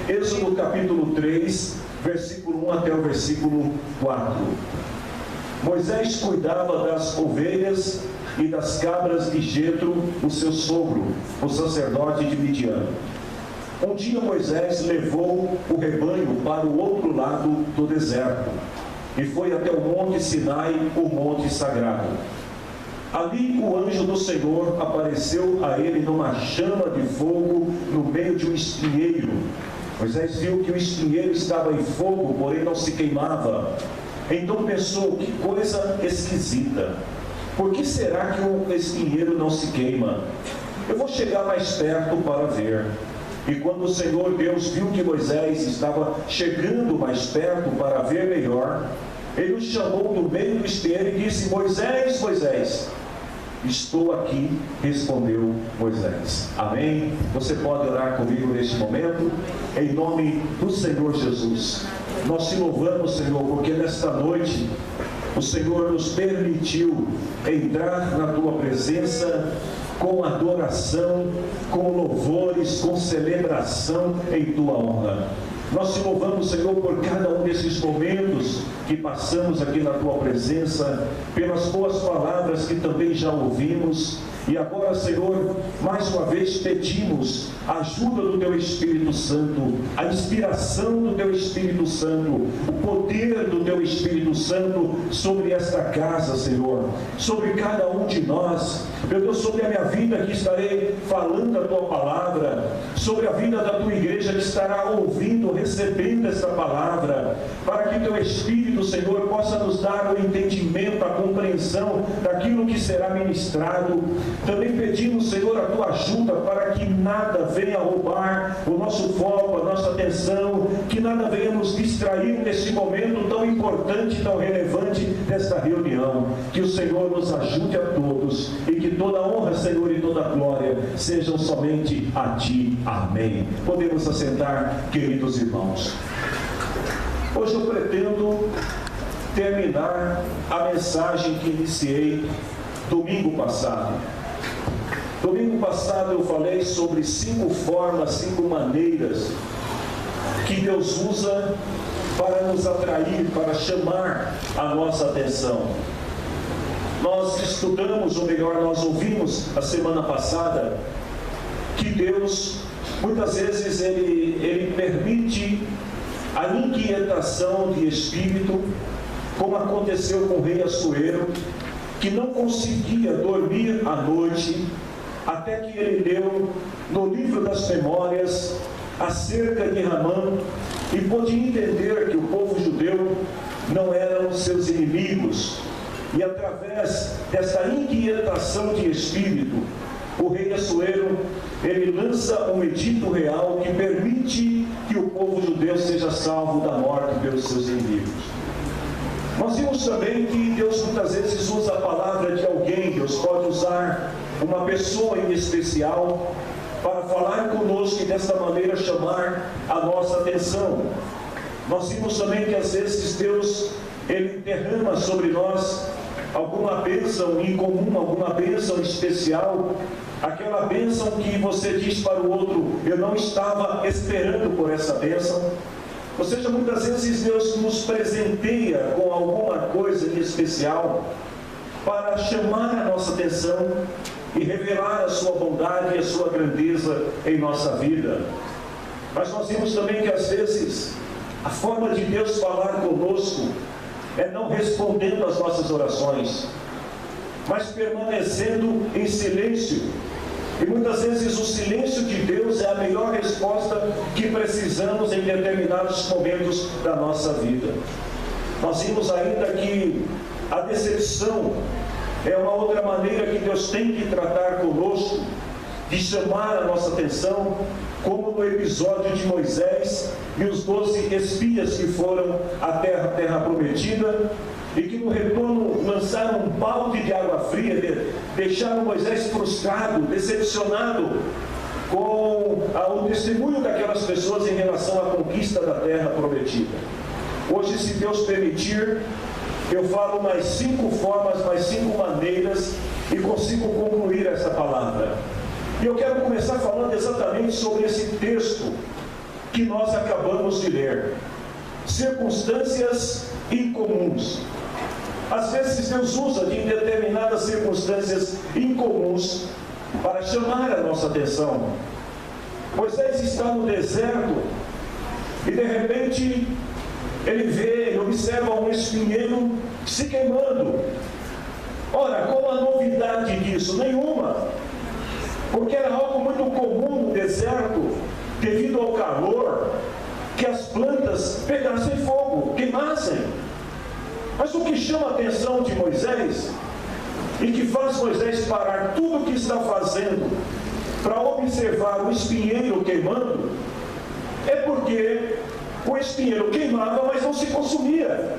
Êxodo capítulo 3, versículo 1 até o versículo 4. Moisés cuidava das ovelhas e das cabras de Jetro, o seu sogro, o sacerdote de Midian. Um dia Moisés levou o rebanho para o outro lado do deserto e foi até o monte Sinai, o monte sagrado. Ali o anjo do Senhor apareceu a ele numa chama de fogo no meio de um espinheiro. Moisés viu que o espinheiro estava em fogo, porém não se queimava. Então pensou: que coisa esquisita. Por que será que o espinheiro não se queima? Eu vou chegar mais perto para ver. E quando o Senhor Deus viu que Moisés estava chegando mais perto para ver melhor, ele o chamou do meio do espinheiro e disse: Moisés, Moisés. Estou aqui, respondeu Moisés. Amém? Você pode orar comigo neste momento? Em nome do Senhor Jesus. Nós te louvamos, Senhor, porque nesta noite o Senhor nos permitiu entrar na tua presença com adoração, com louvores, com celebração em tua honra. Nós te louvamos, Senhor, por cada um desses momentos que passamos aqui na tua presença, pelas boas palavras que também já ouvimos. E agora, Senhor, mais uma vez pedimos a ajuda do Teu Espírito Santo, a inspiração do Teu Espírito Santo, o poder do Teu Espírito Santo sobre esta casa, Senhor, sobre cada um de nós. Meu Deus, sobre a minha vida que estarei falando a Tua palavra, sobre a vida da Tua igreja que estará ouvindo, recebendo esta palavra, para que Teu Espírito, Senhor, possa nos dar o entendimento, a compreensão daquilo que será ministrado. Também pedimos, Senhor, a Tua ajuda para que nada venha roubar o nosso foco, a nossa atenção, que nada venha nos distrair nesse momento tão importante, tão relevante desta reunião. Que o Senhor nos ajude a todos e que toda honra, Senhor, e toda glória sejam somente a Ti. Amém. Podemos assentar, queridos irmãos. Hoje eu pretendo terminar a mensagem que iniciei domingo passado. Domingo passado eu falei sobre 5 formas, 5 maneiras que Deus usa para nos atrair, para chamar a nossa atenção. Nós estudamos, ou melhor, nós ouvimos a semana passada que Deus, muitas vezes, Ele permite a inquietação de espírito, como aconteceu com o rei Assuero, que não conseguia dormir à noite, até que ele leu no livro das memórias acerca de Ramã e pôde entender que o povo judeu não eram seus inimigos. E através dessa inquietação de espírito, o rei Assuero, ele lança um edito real que permite que o povo judeu seja salvo da morte pelos seus inimigos. Nós vimos também que Deus muitas vezes usa a palavra de alguém. Deus pode usar uma pessoa em especial para falar conosco e desta maneira chamar a nossa atenção. Nós vimos também que às vezes Deus, Ele derrama sobre nós alguma bênção incomum, alguma bênção especial, aquela bênção que você diz para o outro: eu não estava esperando por essa bênção. Ou seja, muitas vezes Deus nos presenteia com alguma coisa em especial para chamar a nossa atenção e revelar a sua bondade e a sua grandeza em nossa vida. Mas nós vimos também que às vezes a forma de Deus falar conosco é não respondendo às nossas orações, mas permanecendo em silêncio. E muitas vezes o silêncio de Deus é a melhor resposta que precisamos em determinados momentos da nossa vida. Nós vimos ainda que a decepção é uma outra maneira que Deus tem que tratar conosco, de chamar a nossa atenção, como no episódio de Moisés e os 12 espias que foram à terra prometida, e que no retorno lançaram um balde de água fria, deixaram Moisés frustrado, decepcionado com o testemunho daquelas pessoas em relação à conquista da terra prometida. Hoje, se Deus permitir, eu falo mais 5 formas, mais 5 maneiras e consigo concluir essa palavra. E eu quero começar falando exatamente sobre esse texto que nós acabamos de ler. Circunstâncias incomuns. Às vezes Deus usa de determinadas circunstâncias incomuns para chamar a nossa atenção. Moisés está no deserto e de repente ele observa um espinheiro se queimando. Ora, qual a novidade disso? Nenhuma. Porque era algo muito comum no deserto, devido ao calor, que as plantas pegassem fogo, queimassem. Mas o que chama a atenção de Moisés, e que faz Moisés parar tudo o que está fazendo, para observar o espinheiro queimando, é porque o espinheiro queimava, mas não se consumia.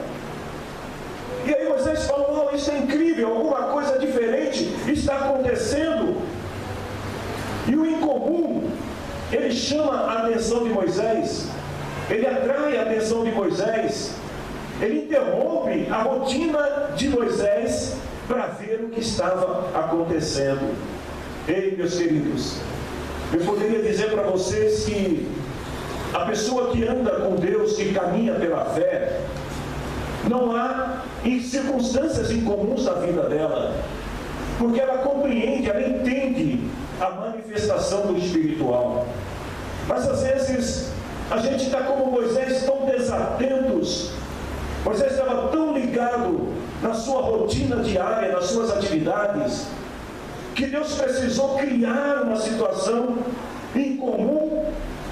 E aí Moisés fala: oh, isso é incrível, alguma coisa diferente está acontecendo. E o incomum, ele chama a atenção de Moisés, ele atrai a atenção de Moisés, ele interrompe a rotina de Moisés para ver o que estava acontecendo. Ei, meus queridos, eu poderia dizer para vocês que a pessoa que anda com Deus, que caminha pela fé, não há circunstâncias incomuns na vida dela, porque ela compreende, ela entende a manifestação do espiritual. Mas às vezes a gente está como Moisés, tão desatentos. Moisés estava tão ligado na sua rotina diária, nas suas atividades, que Deus precisou criar uma situação incomum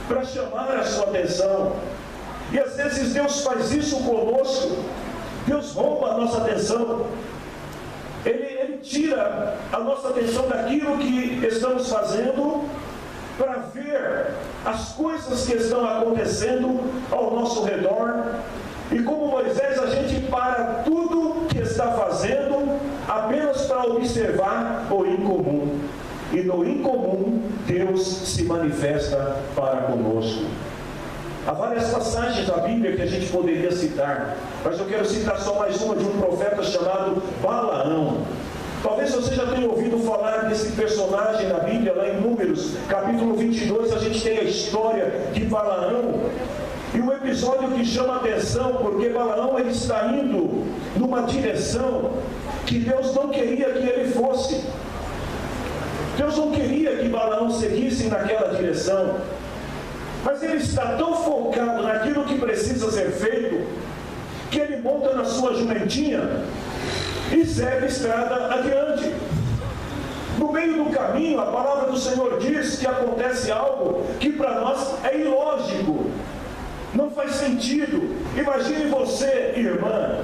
para chamar a sua atenção. E às vezes Deus faz isso conosco. Deus rouba a nossa atenção. Ele tira a nossa atenção daquilo que estamos fazendo para ver as coisas que estão acontecendo ao nosso redor. E como Moisés, a gente para tudo que está fazendo apenas para observar o incomum. E no incomum, Deus se manifesta para conosco. Há várias passagens da Bíblia que a gente poderia citar, mas eu quero citar só mais uma, de um profeta chamado Balaão. Talvez você já tenha ouvido falar desse personagem na Bíblia, lá em Números, capítulo 22, a gente tem a história de Balaão. E um episódio que chama a atenção, porque Balaão ele está indo numa direção que Deus não queria que ele fosse. Deus não queria que Balaão seguisse naquela direção. Mas ele está tão focado naquilo que precisa ser feito, que ele monta na sua jumentinha e segue a estrada adiante. No meio do caminho, a palavra do Senhor diz que acontece algo que para nós é ilógico, não faz sentido. Imagine você, irmã,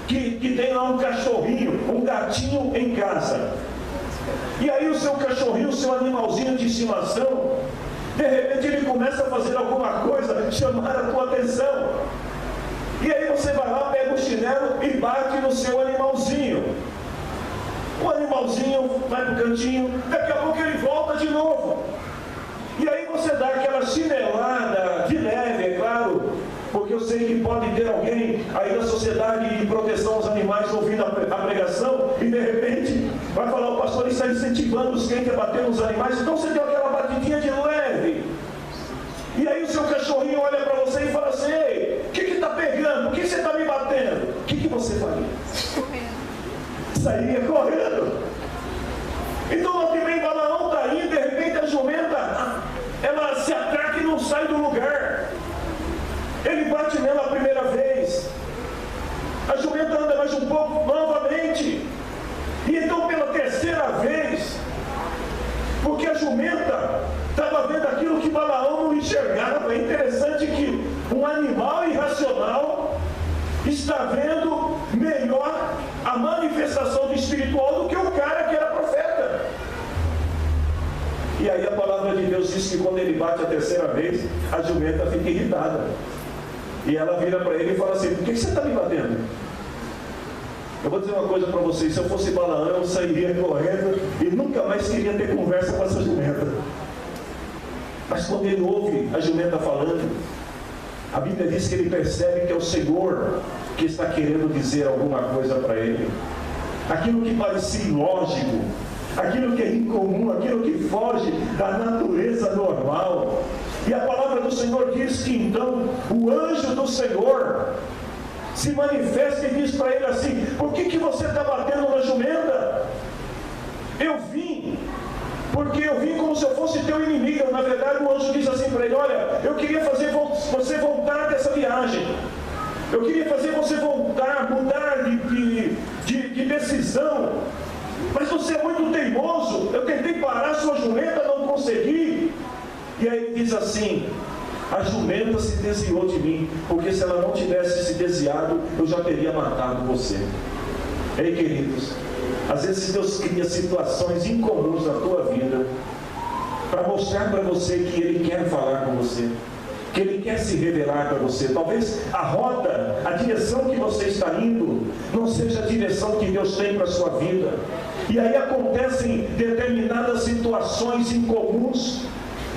que tem lá um cachorrinho, um gatinho em casa. E aí o seu cachorrinho, o seu animalzinho de estimação, de repente ele começa a fazer alguma coisa, chamar a tua atenção. E aí você vai lá, pega o chinelo e bate no seu animalzinho. O animalzinho vai para o cantinho, daqui a pouco ele volta de novo. E aí você dá aquela chinelada de leve, é claro, porque eu sei que pode ter alguém aí da Sociedade de Proteção aos Animais ouvindo a pregação e de repente vai falar: o pastor está incentivando os crentes a bater nos animais. Então você deu aquela batidinha de leve. E aí o seu cachorrinho olha para você e fala assim: ei, o que está pegando? Por que você está me batendo? O que você faria? Sairia correndo. Então lá também Balaão está aí, de repente a jumenta, ela se atraca e não sai do lugar. Ele bate nela a primeira vez, a jumenta anda mais um pouco novamente, e então pela terceira vez, porque a jumenta estava vendo aquilo que Balaão não enxergava. É interessante que um animal irracional está vendo melhor a manifestação do espiritual do que o cara que era profeta. E aí a palavra de Deus diz que quando ele bate a terceira vez, a jumenta fica irritada. E ela vira para ele e fala assim: por que você está me batendo? Eu vou dizer uma coisa para vocês: se eu fosse Balaão, eu sairia correndo e nunca mais queria ter conversa com essa jumenta. Mas quando ele ouve a jumenta falando, a Bíblia diz que ele percebe que é o Senhor que está querendo dizer alguma coisa para ele. Aquilo que parecia ilógico, aquilo que é incomum, aquilo que foge da natureza normal, E a palavra do Senhor diz que então o anjo do Senhor se manifesta e diz para ele assim: por que você está batendo na jumenta? Eu vim, porque eu vim como se eu fosse teu inimigo. Na verdade, o anjo diz assim para ele: olha, eu queria fazer você voltar dessa viagem. Eu queria fazer você voltar, mudar de decisão. Mas você é muito teimoso. Eu tentei parar sua jumenta, não consegui. E aí ele diz assim: a jumenta se desviou de mim, porque se ela não tivesse se desviado, eu já teria matado você. Ei, queridos, às vezes Deus cria situações incomuns na tua vida para mostrar para você que Ele quer falar com você, que Ele quer se revelar para você. Talvez a rota, a direção que você está indo, não seja a direção que Deus tem para a sua vida. E aí acontecem determinadas situações incomuns,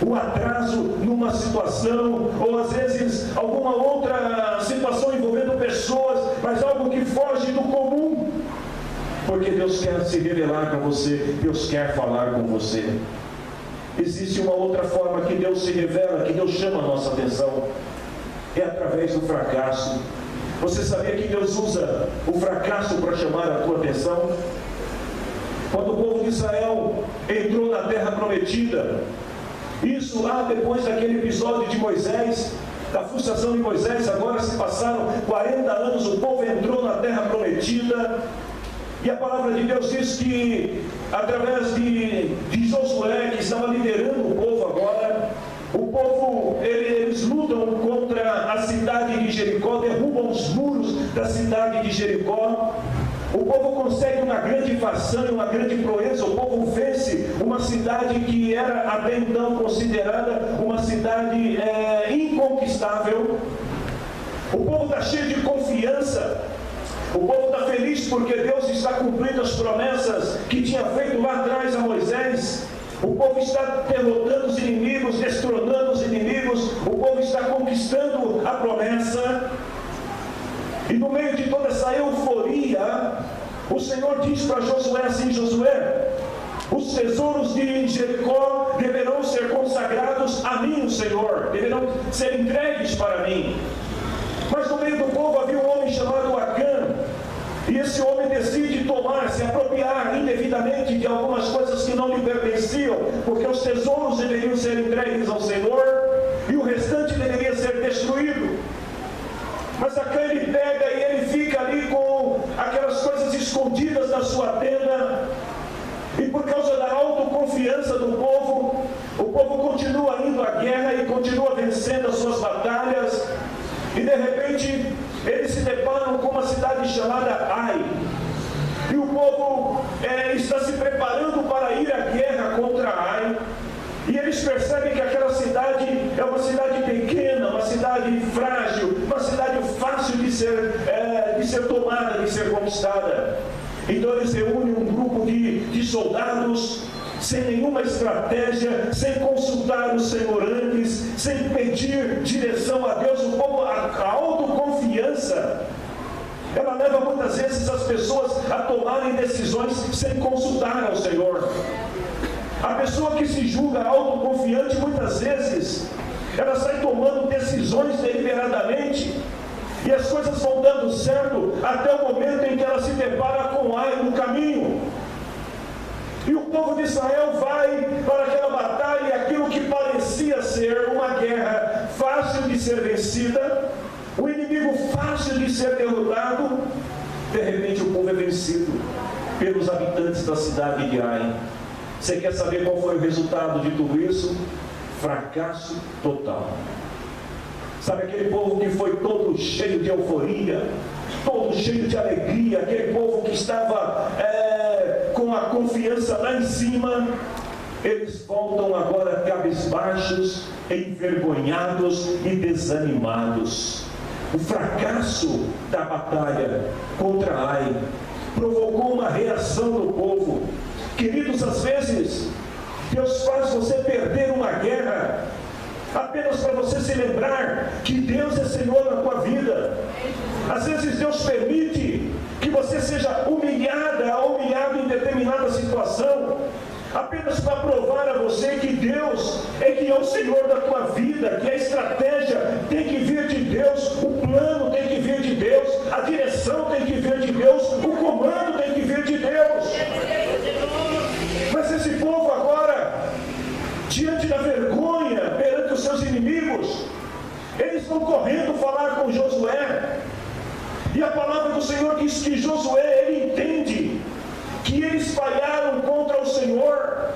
o atraso numa situação, ou às vezes alguma outra situação envolvendo pessoas, mas algo que foge do comum, porque Deus quer se revelar para você, Deus quer falar com você. Existe uma outra forma que Deus se revela, que Deus chama a nossa atenção, é através do fracasso. Você sabia que Deus usa o fracasso para chamar a tua atenção? Quando o povo de Israel entrou na terra prometida, isso lá depois daquele episódio de Moisés, da frustração de Moisés, agora se passaram 40 anos, o povo entrou na terra prometida, e a palavra de Deus diz que através de Josué, que estava liderando o povo agora, o povo, eles lutam contra a cidade de Jericó, derrubam os muros da cidade de Jericó. O povo consegue uma grande façanha, uma grande proeza. O povo vence uma cidade que era até então considerada uma cidade inconquistável. O povo está cheio de confiança. O povo está feliz porque Deus está cumprindo as promessas que tinha feito lá atrás a Moisés. O povo está derrotando os inimigos, destronando os inimigos. O povo está conquistando a promessa. E no meio de toda essa euforia, o Senhor diz para Josué assim: Josué, os tesouros de Jericó deverão ser consagrados a mim, o Senhor, deverão ser entregues para mim. Mas no meio do povo havia um homem chamado Acã, e esse homem decide tomar, se apropriar indevidamente de algumas coisas que não lhe pertenciam, porque os tesouros deveriam ser entregues ao Senhor, e o restante deveria ser destruído. Mas Acã, ele pega e ele fica ali com aquelas coisas escondidas na sua tenda, e por causa da autoconfiança do povo, o povo continua indo à guerra e continua vencendo as suas batalhas, e de repente eles se deparam com uma cidade chamada Ai, e o povo está se preparando para ir à guerra contra Ai, e eles percebem que aquela cidade é uma cidade pequena, uma cidade frágil, uma cidade fácil de ser tomada, de ser conquistada. Então eles reúnem um grupo de soldados, sem nenhuma estratégia, sem consultar o Senhor antes, sem pedir direção a Deus. O povo, a autoconfiança, ela leva muitas vezes as pessoas a tomarem decisões sem consultar ao Senhor. A pessoa que se julga autoconfiante, muitas vezes, ela sai tomando decisões deliberadamente, e as coisas vão dando certo até o momento em que ela se depara com Ai no caminho. E o povo de Israel vai para aquela batalha, e aquilo que parecia ser uma guerra fácil de ser vencida, o inimigo fácil de ser derrotado, de repente o povo é vencido pelos habitantes da cidade de Ai. Você quer saber qual foi o resultado de tudo isso? Fracasso total. Sabe aquele povo que foi todo cheio de euforia, todo cheio de alegria, aquele povo que estava com a confiança lá em cima, eles voltam agora cabisbaixos, envergonhados e desanimados. O fracasso da batalha contra Ai provocou uma reação do povo. Queridos, às vezes Deus faz você perder uma guerra apenas para você se lembrar que Deus é Senhor na tua vida. Às vezes Deus permite que você seja humilhado em determinada situação, apenas para provar a você que Deus é que é o Senhor da tua vida, que a estratégia tem que vir de Deus, o plano tem que vir de Deus, a direção tem que vir de Deus, o comando tem que vir de Deus. Mas esse povo agora, diante da vergonha, perante os seus inimigos, eles vão correndo falar com Josué. E a palavra do Senhor diz que Josué, ele entende que eles falharam contra o Senhor,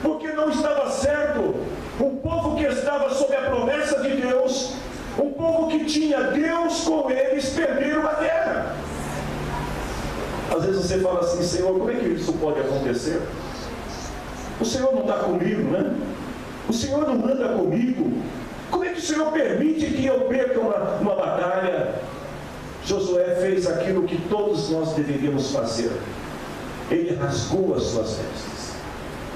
porque não estava certo. O povo que estava sob a promessa de Deus, o povo que tinha Deus com eles, perderam a guerra. Às vezes você fala assim: Senhor, como é que isso pode acontecer? O Senhor não está comigo, né? O Senhor não anda comigo. Como é que o Senhor permite que eu perca uma batalha? Josué fez aquilo que todos nós deveríamos fazer. Ele rasgou as suas vestes,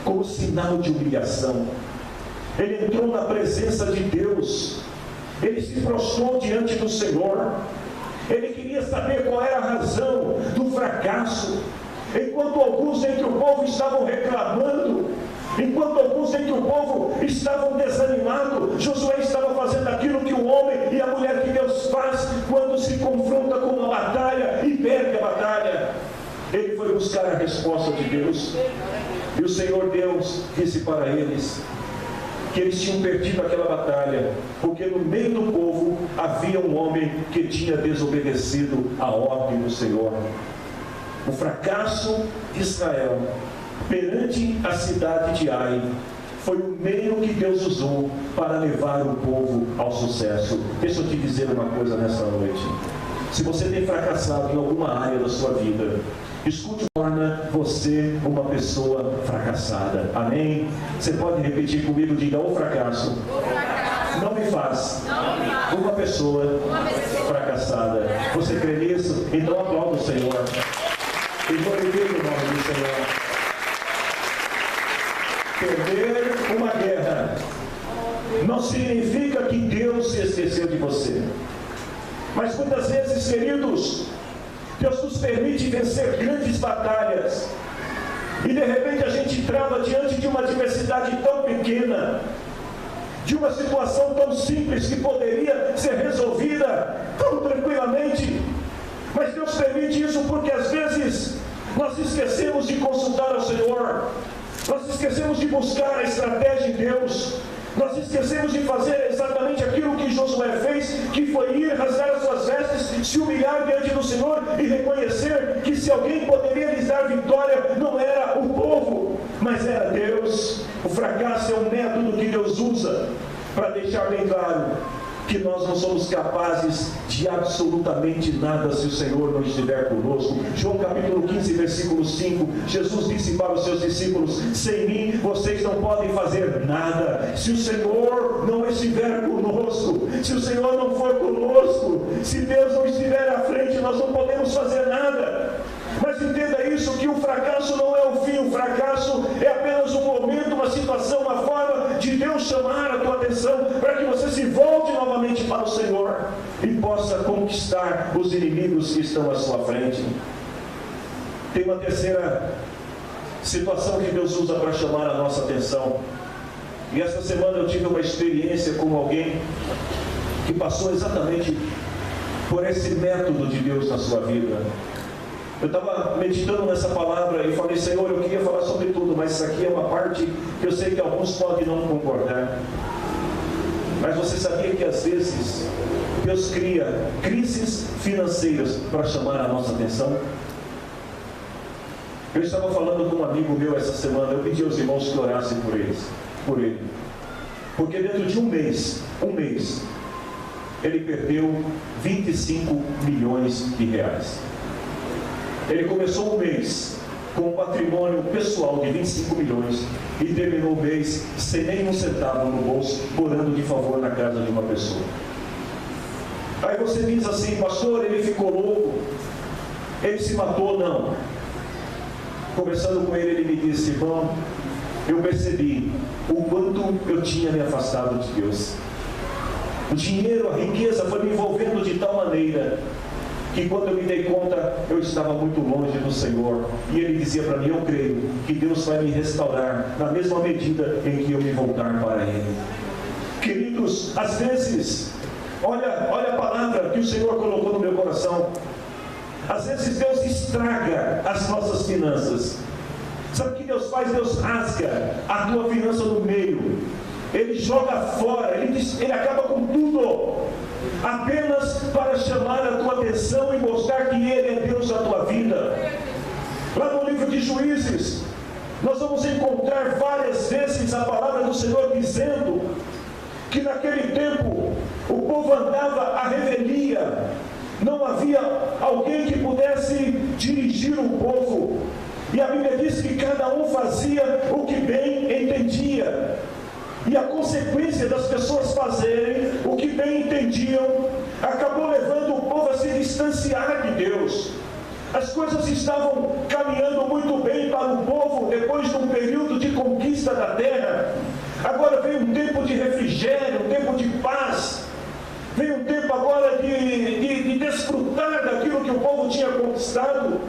como sinal de humilhação. Ele entrou na presença de Deus. Ele se prostrou diante do Senhor. Ele queria saber qual era a razão do fracasso. Enquanto alguns entre o povo estavam reclamando, enquanto alguns entre o povo estavam desanimados, Josué estava fazendo aquilo que o homem e a mulher que Deus faz quando se confronta com uma batalha e perde a batalha. Ele foi buscar a resposta de Deus. E o Senhor Deus disse para eles que eles tinham perdido aquela batalha, porque no meio do povo havia um homem que tinha desobedecido a ordem do Senhor. O fracasso de Israel perante a cidade de Ai foi o meio que Deus usou para levar o povo ao sucesso. Deixa eu te dizer uma coisa nessa noite. Se você tem fracassado em alguma área da sua vida, escute, torna você uma pessoa fracassada. Amém? Você pode repetir comigo, diga: o fracasso não me faz uma pessoa fracassada. Você crê nisso? Então aplauda o Senhor e glorifique o nome do Senhor. Perder uma guerra não significa que Deus se esqueceu de você. Mas muitas vezes, queridos, Deus nos permite vencer grandes batalhas, e de repente a gente trava diante de uma adversidade tão pequena, de uma situação tão simples que poderia ser resolvida tão tranquilamente. Mas Deus permite isso porque às vezes nós esquecemos de consultar ao Senhor, nós esquecemos de buscar a estratégia de Deus, nós esquecemos de fazer exatamente aquilo que Josué fez, que foi ir, rasgar as suas vestes, se humilhar diante do Senhor e reconhecer que se alguém poderia lhes dar vitória, não era o povo, mas era Deus. O fracasso é um método que Deus usa para deixar bem claro que nós não somos capazes de absolutamente nada se o Senhor não estiver conosco. João capítulo 15, versículo 5, Jesus disse para os seus discípulos: sem mim vocês não podem fazer nada. Se o Senhor não estiver conosco, se o Senhor não for conosco, se Deus não estiver à frente, nós não podemos fazer nada. Mas entenda isso, que o fracasso não é o fim. O fracasso é apenas um momento, uma situação, uma forma de Deus chamar a tua atenção para que você se volte novamente para o Senhor e possa conquistar os inimigos que estão à sua frente. Tem uma terceira situação que Deus usa para chamar a nossa atenção. E essa semana eu tive uma experiência com alguém que passou exatamente por esse método de Deus na sua vida. Eu estava meditando nessa palavra e falei: Senhor, eu queria falar sobre tudo, mas isso aqui é uma parte que eu sei que alguns podem não concordar. Mas você sabia que às vezes Deus cria crises financeiras para chamar a nossa atenção? Eu estava falando com um amigo meu essa semana, eu pedi aos irmãos que orassem por ele. Porque dentro de um mês, ele perdeu 25 milhões de reais. Ele começou o mês com um patrimônio pessoal de 25 milhões e terminou o mês sem nenhum centavo no bolso, morando de favor na casa de uma pessoa. Aí você diz assim: pastor, ele ficou louco, ele se matou? Não. Conversando com ele, ele me disse: irmão, eu percebi o quanto eu tinha me afastado de Deus. O dinheiro, a riqueza foi me envolvendo de tal maneira que quando eu me dei conta, eu estava muito longe do Senhor. E Ele dizia para mim: eu creio que Deus vai me restaurar na mesma medida em que eu me voltar para Ele. Queridos, às vezes, olha a palavra que o Senhor colocou no meu coração. Às vezes Deus estraga as nossas finanças. Sabe o que Deus faz? Deus rasga a tua finança no meio. Ele joga fora, ele acaba com tudo, apenas para chamar a tua atenção e mostrar que Ele é Deus da tua vida. Lá no livro de Juízes, nós vamos encontrar várias vezes a palavra do Senhor dizendo que naquele tempo o povo andava à revelia, não havia alguém que pudesse dirigir o povo, e a Bíblia diz que cada um fazia o que bem entendia. E a consequência das pessoas fazerem o que bem entendiam acabou levando o povo a se distanciar de Deus. As coisas estavam caminhando muito bem para o povo depois de um período de conquista da terra. Agora veio um tempo de refrigério, um tempo de paz. Veio um tempo agora de desfrutar daquilo que o povo tinha conquistado.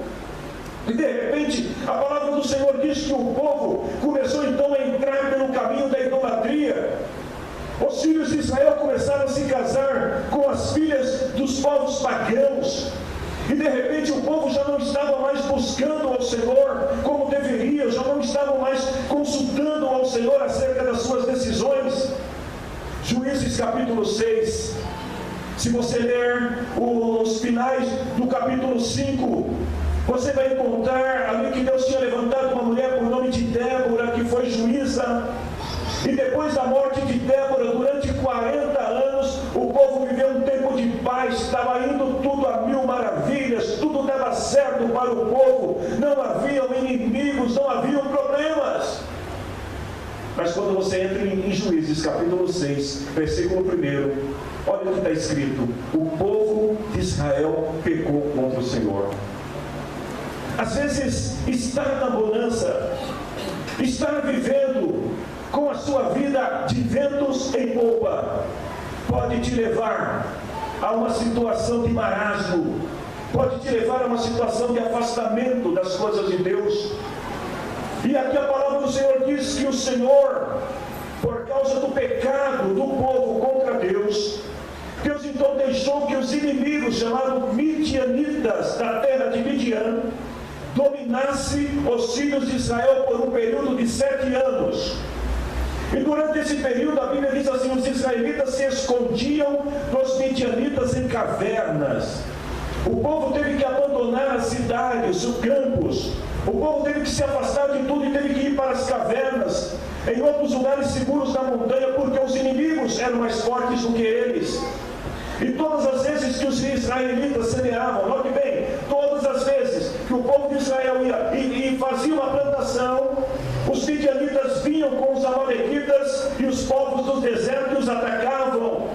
E de repente, a palavra do Senhor diz que o povo começou então a entrar pelo caminho da idolatria. Os filhos de Israel começaram a se casar com as filhas dos povos pagãos. E de repente o povo já não estava mais buscando ao Senhor como deveria, já não estavam mais consultando ao Senhor acerca das suas decisões. Juízes capítulo 6. Se você ler os finais do capítulo 5, você vai encontrar ali que Deus tinha levantado uma mulher por nome de Débora, que foi juíza. E depois da morte de Débora, durante 40 anos, o povo viveu um tempo de paz, estava indo tudo a mil maravilhas, tudo dava certo para o povo, não haviam inimigos, não haviam problemas. Mas quando você entra em Juízes, capítulo 6, versículo 1, olha o que está escrito: o povo de Israel pecou contra o Senhor. Às vezes, estar na bonança, estar vivendo com a sua vida de ventos em popa, pode te levar a uma situação de marasmo, pode te levar a uma situação de afastamento das coisas de Deus. E aqui a palavra do Senhor diz que o Senhor, por causa do pecado do povo contra Deus, Deus então deixou que os inimigos, chamados midianitas, da terra de Midian, dominasse os filhos de Israel por um período de 7 anos. E durante esse período, a Bíblia diz assim: os israelitas se escondiam dos midianitas em cavernas. O povo teve que abandonar as cidades, os campos. O povo teve que se afastar de tudo e teve que ir para as cavernas, em outros lugares seguros da montanha, porque os inimigos eram mais fortes do que eles. E todas as vezes que os israelitas semeavam, note bem, todas as vezes que o povo de Israel ia e fazia uma plantação, os midianitas vinham com os amalequitas e os povos dos desertos e os atacavam,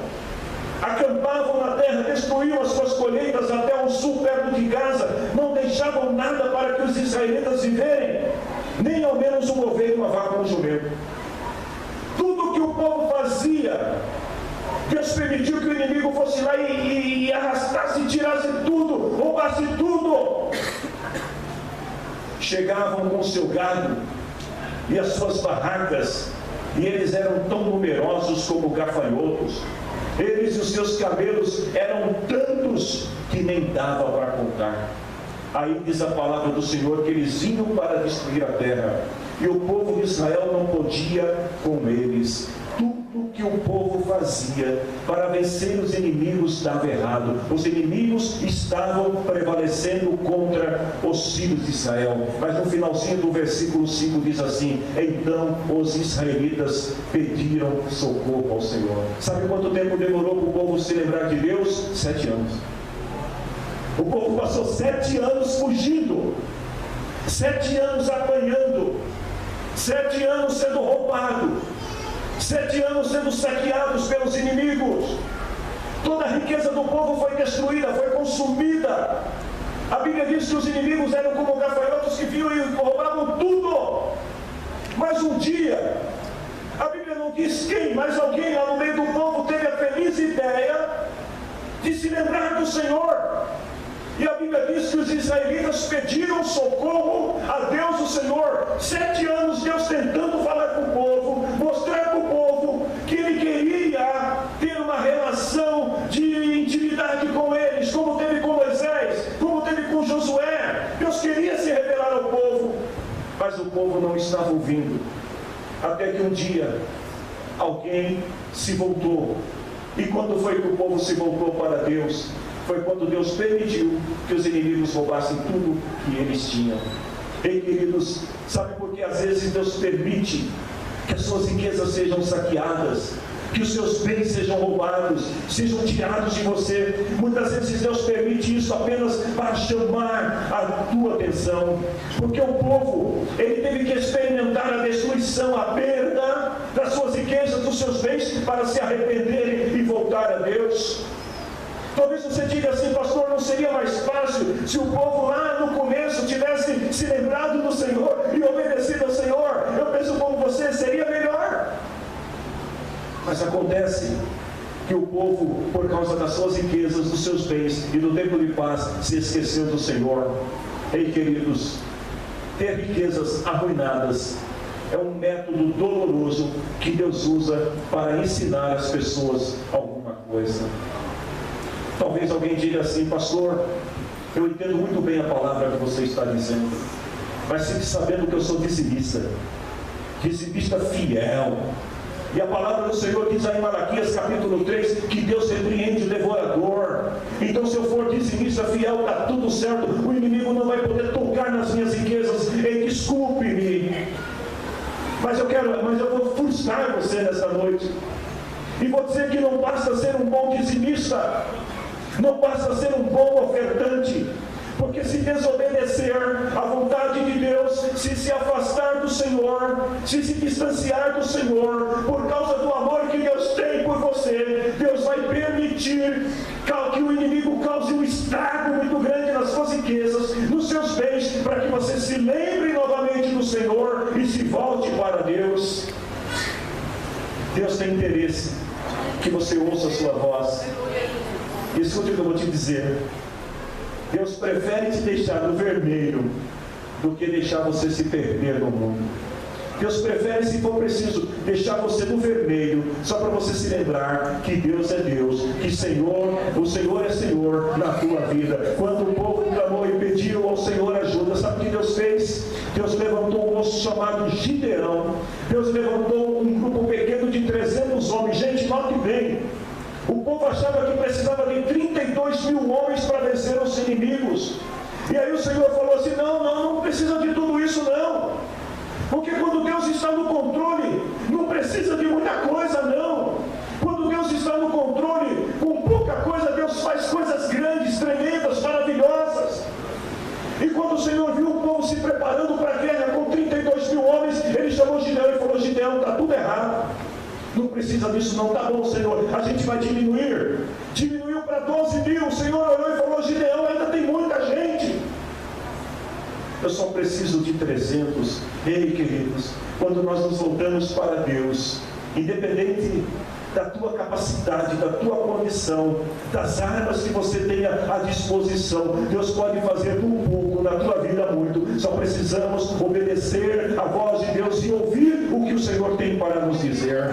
acampavam na terra, destruíam as suas colheitas até o sul, perto de Gaza, não deixavam nada para que os israelitas viverem, nem ao menos uma ovelha, uma vaca, um jumento. Tudo que o povo fazia, Deus permitiu que o inimigo fosse lá e arrastasse, tirasse tudo, roubasse tudo. Chegavam com o seu gado e as suas barracas, e eles eram tão numerosos como gafanhotos. Eles e os seus camelos eram tantos que nem dava para contar. Aí diz a palavra do Senhor que eles vinham para destruir a terra, e o povo de Israel não podia com eles. Tudo que o povo fazia para vencer os inimigos dava errado. Os inimigos estavam prevalecendo contra os filhos de Israel. Mas no finalzinho do versículo 5 diz assim: então os israelitas pediram socorro ao Senhor. Sabe quanto tempo demorou para o povo se lembrar de Deus? 7 anos. O povo passou 7 anos fugindo, 7 anos apanhando, 7 anos sendo roubado, 7 anos sendo saqueados pelos inimigos. Toda a riqueza do povo foi destruída, foi consumida. A Bíblia diz que os inimigos eram como gafanhotos que vinham e roubavam tudo. Mas um dia, a Bíblia não diz quem, mas alguém lá no meio do povo teve a feliz ideia de se lembrar do Senhor. Bíblia diz que os israelitas pediram socorro a Deus, o Senhor. 7 anos Deus tentando falar com o povo, mostrar para o povo que Ele queria ter uma relação de intimidade com eles, como teve com Moisés, como teve com Josué. Deus queria se revelar ao povo, mas o povo não estava ouvindo. Até que um dia alguém se voltou. E quando foi que o povo se voltou para Deus? Foi quando Deus permitiu que os inimigos roubassem tudo que eles tinham. Ei, queridos, sabe por que às vezes Deus permite que as suas riquezas sejam saqueadas, que os seus bens sejam roubados, sejam tirados de você? Muitas vezes Deus permite isso apenas para chamar a tua atenção, porque o povo, ele teve que experimentar a destruição, a perda das suas riquezas, dos seus bens, para se arrependerem e voltar a Deus. Talvez você diga assim: pastor, não seria mais fácil se o povo lá no começo tivesse se lembrado do Senhor e obedecido ao Senhor? Eu penso como você, seria melhor. Mas acontece que o povo, por causa das suas riquezas, dos seus bens e do tempo de paz, se esqueceu do Senhor. Ei, queridos, ter riquezas arruinadas é um método doloroso que Deus usa para ensinar as pessoas alguma coisa. Talvez alguém diga assim: pastor, eu entendo muito bem a palavra que você está dizendo, mas fique sabendo que eu sou dizimista fiel. E a palavra do Senhor diz aí em Malaquias capítulo 3, que Deus repreende o devorador. Então, se eu for dizimista fiel, está tudo certo, o inimigo não vai poder tocar nas minhas riquezas. Ei, desculpe-me, mas eu vou frustrar você nessa noite, e vou dizer que não basta ser um bom dizimista, não basta ser um bom ofertante, porque se desobedecer à vontade de Deus, se afastar do Senhor, se distanciar do Senhor, por causa do amor que Deus tem por você, Deus vai permitir que o inimigo cause um estrago muito grande nas suas riquezas, nos seus bens, para que você se lembre novamente do Senhor e se volte para Deus. Deus tem interesse que você ouça a sua voz. Escute o que eu vou te dizer: Deus prefere te deixar no vermelho do que deixar você se perder no mundo. Deus prefere, se for preciso, deixar você no vermelho, só para você se lembrar que Deus é Deus, que o Senhor é Senhor na tua vida. Quando o povo clamou e pediu ao Senhor ajuda, sabe o que Deus fez? Deus levantou um moço chamado Gideão. Deus levantou um grupo pequeno de 300 homens. Gente, note bem, o povo achava que precisava de 32 mil homens para vencer os inimigos. E aí o Senhor falou assim: não precisa de tudo isso não. Porque quando Deus está no controle, não precisa de muita coisa não. Quando Deus está no controle, com pouca coisa Deus faz coisas grandes, tremendas, maravilhosas. E quando o Senhor viu o povo se preparando para a guerra com 32 mil homens, Ele chamou Gideão e falou: Gideão, está tudo errado. Não precisa disso não, tá bom, Senhor, a gente vai diminuir. Diminuiu para 12 mil, o Senhor olhou e falou: Gideão, ainda tem muita gente. Eu só preciso de 300. Ei, queridos, quando nós nos voltamos para Deus, independente da tua capacidade, da tua condição, das armas que você tenha à disposição, Deus pode fazer um pouco na tua vida muito. Só precisamos obedecer a voz de Deus e ouvir o que o Senhor tem para nos dizer.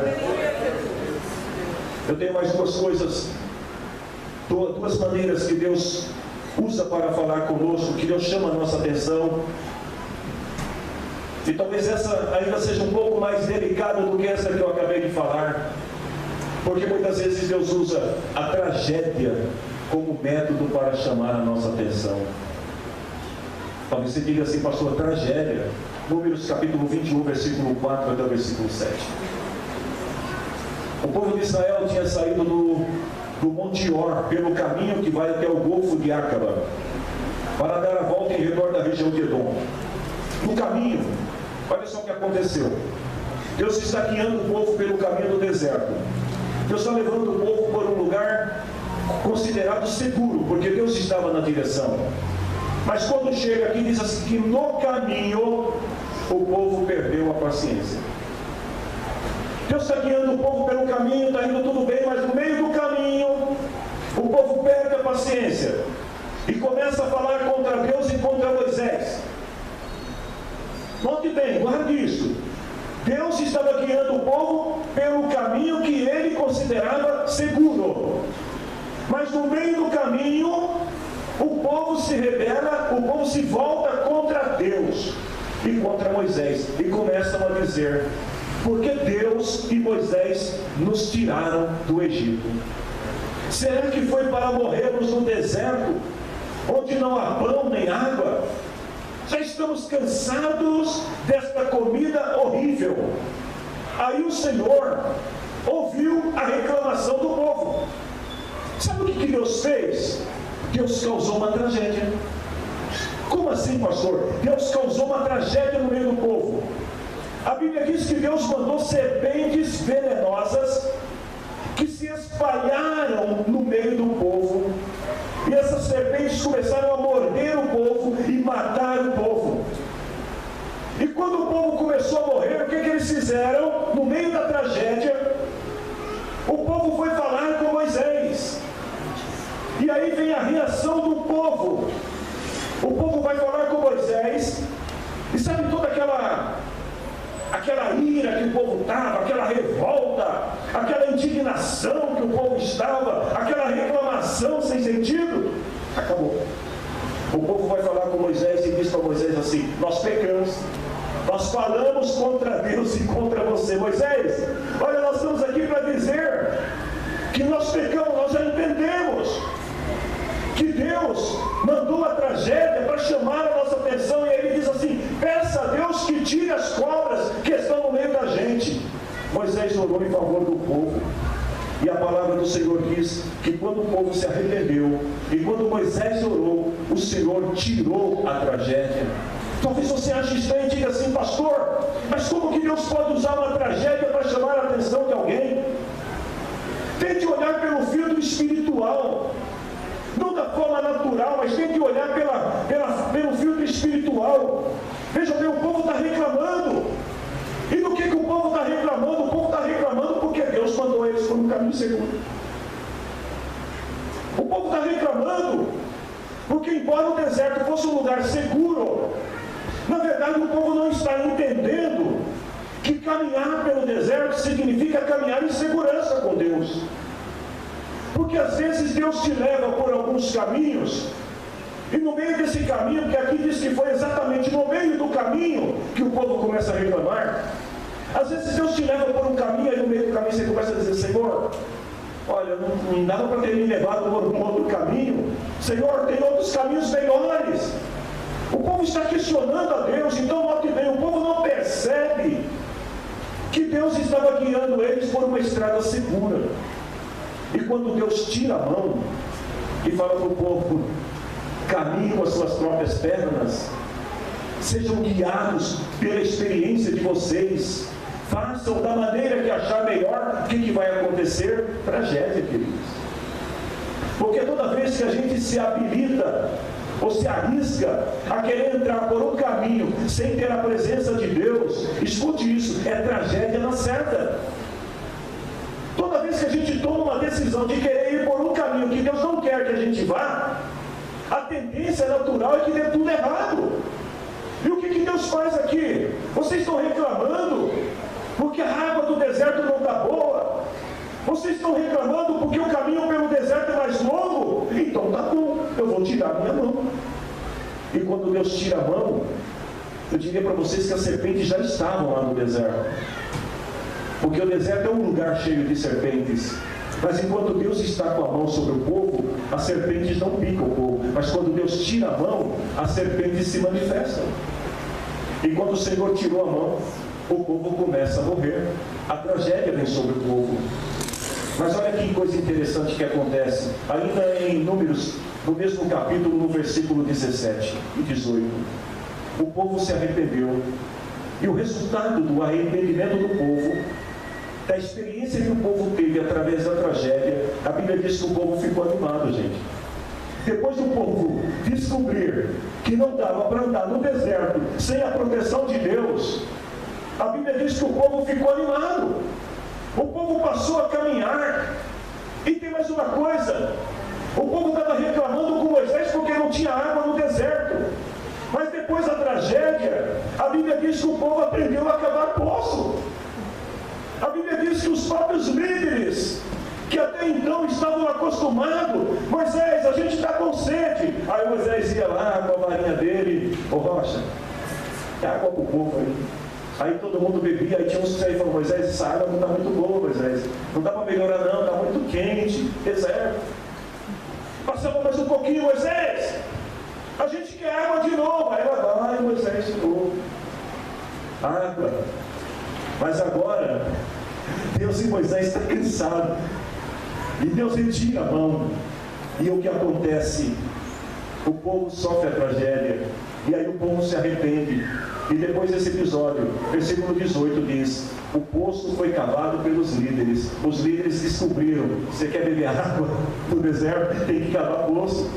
Eu tenho mais duas coisas, duas maneiras que Deus usa para falar conosco, que Deus chama a nossa atenção. E talvez essa ainda seja um pouco mais delicada do que essa que eu acabei de falar, porque muitas vezes Deus usa a tragédia como método para chamar a nossa atenção. Talvez você diga assim: pastor, tragédia. Números capítulo 21, versículo 4 até o versículo 7. O povo de Israel tinha saído do Monte Or, pelo caminho que vai até o Golfo de Acaba, para dar a volta em redor da região de Edom. No caminho, olha só o que aconteceu. Deus está guiando o povo pelo caminho do deserto. Deus está levando o povo por um lugar considerado seguro, porque Deus estava na direção. Mas quando chega aqui, diz assim, que no caminho o povo perdeu a paciência. Deus está guiando o povo pelo caminho, está indo tudo bem, mas no meio do caminho o povo perde a paciência. e começa a falar contra Deus e contra Moisés. Note bem, guarde isso. Deus estava guiando o povo pelo caminho que ele considerava seguro. Mas no meio do caminho, o povo se rebela, o povo se volta contra Deus e contra Moisés. E começam a dizer: porque Deus e Moisés nos tiraram do Egito? Será que foi para morrermos no deserto, onde não há pão nem água? Já estamos cansados desta comida horrível. Aí o Senhor ouviu a reclamação do povo. Sabe o que Deus fez? Deus causou uma tragédia. Como assim, pastor? Deus causou uma tragédia no meio do povo. A Bíblia diz que Deus mandou serpentes venenosas que se espalharam no meio do povo. E essas serpentes começaram a morder o povo e matar o povo. E quando o povo começou a morrer, o que eles fizeram? No meio da tragédia, o povo foi falar com Moisés. E aí vem a reação do povo. O povo vai falar com Moisés. E sabe toda aquela ira que o povo estava, aquela revolta, aquela indignação que o povo estava, aquela reclamação sem sentido? Acabou. O povo vai falar com Moisés e diz para Moisés assim: nós pecamos, nós falamos contra Deus e contra você. Moisés, olha, nós estamos aqui para dizer que nós pecamos, nós já entendemos que Deus mandou a tragédia para chamar a nossa atenção. E ele diz assim: peça a Deus que tire as cobras que estão no meio da gente. Moisés orou em favor do povo. E a palavra do Senhor diz que quando o povo se arrependeu e quando Moisés orou, o Senhor tirou a tragédia. Talvez você ache estranho e diga assim: pastor, mas como que Deus pode usar uma tragédia para chamar a atenção de alguém? Tente olhar pelo filtro espiritual. Não da forma natural, mas tem que olhar pelo filtro espiritual. Veja bem, o povo está reclamando. E do que o povo está reclamando? O povo está reclamando porque Deus mandou eles por um caminho seguro. O povo está reclamando porque, embora o deserto fosse um lugar seguro, na verdade o povo não está entendendo que caminhar pelo deserto significa caminhar em segurança com Deus. Porque às vezes Deus te leva por alguns caminhos, e no meio desse caminho, que aqui diz que foi exatamente no meio do caminho que o povo começa a reclamar. Às vezes Deus te leva por um caminho, e no meio do caminho você começa a dizer: Senhor, olha, não dava para ter me levado por um outro caminho. Senhor, tem outros caminhos melhores. O povo está questionando a Deus. Então note bem, o povo não percebe que Deus estava guiando eles por uma estrada segura. E quando Deus tira a mão e fala para o povo: caminhe com as suas próprias pernas, sejam guiados pela experiência de vocês, façam da maneira que achar melhor, o que vai acontecer? Tragédia, queridos. Porque toda vez que a gente se habilita ou se arrisca a querer entrar por um caminho sem ter a presença de Deus, escute isso, é tragédia na certa. Toda vez que a gente toma uma decisão de querer ir por um caminho que Deus não quer que a gente vá, a tendência natural é que dê tudo errado. E o que Deus faz aqui? Vocês estão reclamando porque a água do deserto não está boa? Vocês estão reclamando porque o caminho pelo deserto é mais longo? Então tá bom, eu vou tirar a minha mão. E quando Deus tira a mão, eu diria para vocês que as serpentes já estavam lá no deserto. Porque o deserto é um lugar cheio de serpentes. Mas enquanto Deus está com a mão sobre o povo, as serpentes não picam o povo. Mas quando Deus tira a mão, as serpentes se manifestam. E quando o Senhor tirou a mão, o povo começa a morrer. A tragédia vem sobre o povo. Mas olha que coisa interessante que acontece. Ainda em Números, no mesmo capítulo, no versículo 17 e 18. O povo se arrependeu. E o resultado do arrependimento do povo, da experiência que o povo teve através da tragédia, a Bíblia diz que o povo ficou animado, gente. Depois do povo descobrir que não dava para andar no deserto sem a proteção de Deus, a Bíblia diz que o povo ficou animado. O povo passou a caminhar. E tem mais uma coisa: o povo estava reclamando com Moisés porque não Bíblia diz que o povo aprendeu a cavar poço. A Bíblia diz que os próprios líderes, que até então estavam acostumados, Moisés, a gente está com sede. Aí Moisés ia lá com a varinha dele, ô Rocha, dá água para o povo aí. Aí todo mundo bebia, aí tinha uns que falaram, Moisés, essa água não está muito boa, Moisés. Não dá para melhorar não, está muito quente, deserto. Passamos mais um pouquinho, Moisés. A gente quer água de novo. Aí ela vai, Moisés de novo. Água. Mas agora, Deus e Moisés estão cansados. E Deus retira a mão. E o que acontece? O povo sofre a tragédia. E aí o povo se arrepende. E depois desse episódio, versículo 18 diz: o poço foi cavado pelos líderes. Os líderes descobriram: você quer beber água no deserto? Tem que cavar poço.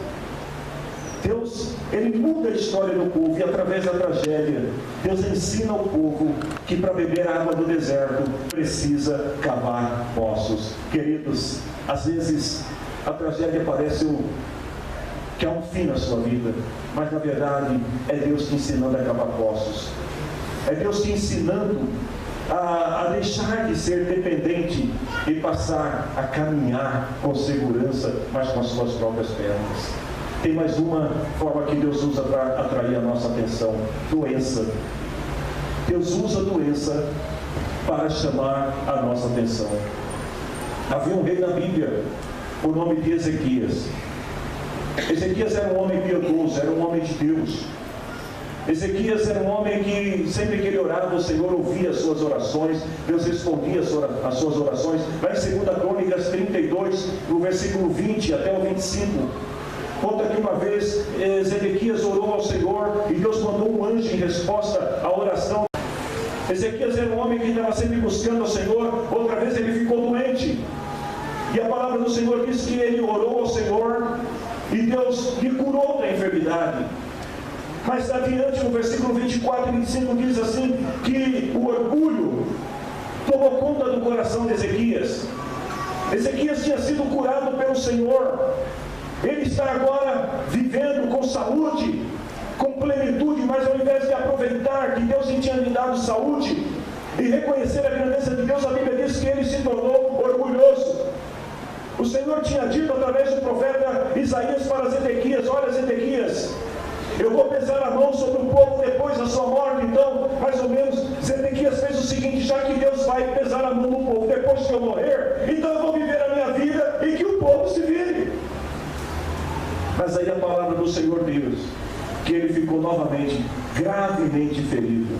Deus, Ele muda a história do povo, e através da tragédia, Deus ensina ao povo que para beber água do deserto precisa cavar poços. Queridos, às vezes a tragédia parece que há um fim na sua vida, mas na verdade é Deus te ensinando a cavar poços. É Deus te ensinando a deixar de ser dependente e passar a caminhar com segurança, mas com as suas próprias pernas. Tem mais uma forma que Deus usa para atrair a nossa atenção: doença. Deus usa a doença para chamar a nossa atenção. Havia um rei na Bíblia, o nome de Ezequias. Ezequias era um homem piedoso, era um homem de Deus. Ezequias era um homem que sempre que ele orava, o Senhor ouvia as suas orações, Deus respondia as suas orações. Lá em 2 Crônicas 32, no versículo 20 até o 25, conta que uma vez Ezequias orou ao Senhor e Deus mandou um anjo em resposta à oração. Ezequias era um homem que estava sempre buscando ao Senhor. Outra vez ele ficou doente, e a palavra do Senhor diz que ele orou ao Senhor e Deus lhe curou da enfermidade. Mais adiante, no versículo 24 e 25, diz assim, que o orgulho tomou conta do coração de Ezequias. Ezequias tinha sido curado pelo Senhor. Ele está agora vivendo com saúde, com plenitude, mas ao invés de aproveitar que Deus lhe tinha lhe dado saúde e reconhecer a grandeza de Deus, a Bíblia diz que ele se tornou orgulhoso. O Senhor tinha dito através do profeta Isaías para Zedequias: olha, Zedequias, eu vou pesar a mão sobre o povo depois da sua morte. Então, mais ou menos, Zedequias fez o seguinte: já que Deus vai pesar a mão no povo depois que eu morrer, então eu vou viver a minha vida e que o povo se vire. Mas aí a palavra do Senhor diz que ele ficou novamente gravemente ferido,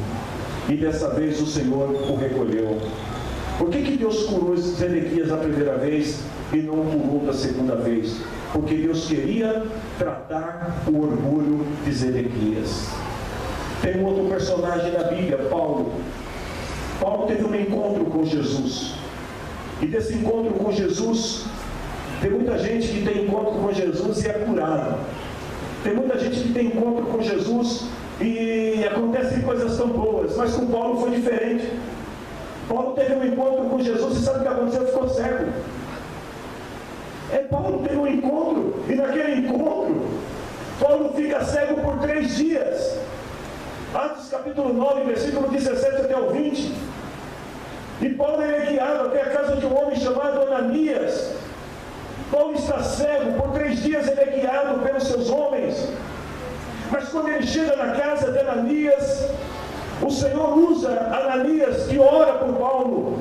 e dessa vez o Senhor o recolheu. Por que Deus curou Zedequias a primeira vez e não o curou da segunda vez? Porque Deus queria tratar o orgulho de Zedequias. Tem um outro personagem na Bíblia, Paulo. Paulo teve um encontro com Jesus, e desse encontro com Jesus, tem muita gente que tem encontro com Jesus e é curado. Tem muita gente que tem encontro com Jesus e acontecem coisas tão boas, mas com Paulo foi diferente. Paulo teve um encontro com Jesus e sabe o que aconteceu? Ficou cego. Paulo teve um encontro, e naquele encontro Paulo fica cego por 3 dias. Atos capítulo 9, versículo 17 até o 20. E Paulo é guiado até a casa de um homem chamado Ananias. Paulo está cego, por 3 dias ele é guiado pelos seus homens. Mas quando ele chega na casa de Ananias, o Senhor usa Ananias, que ora por Paulo.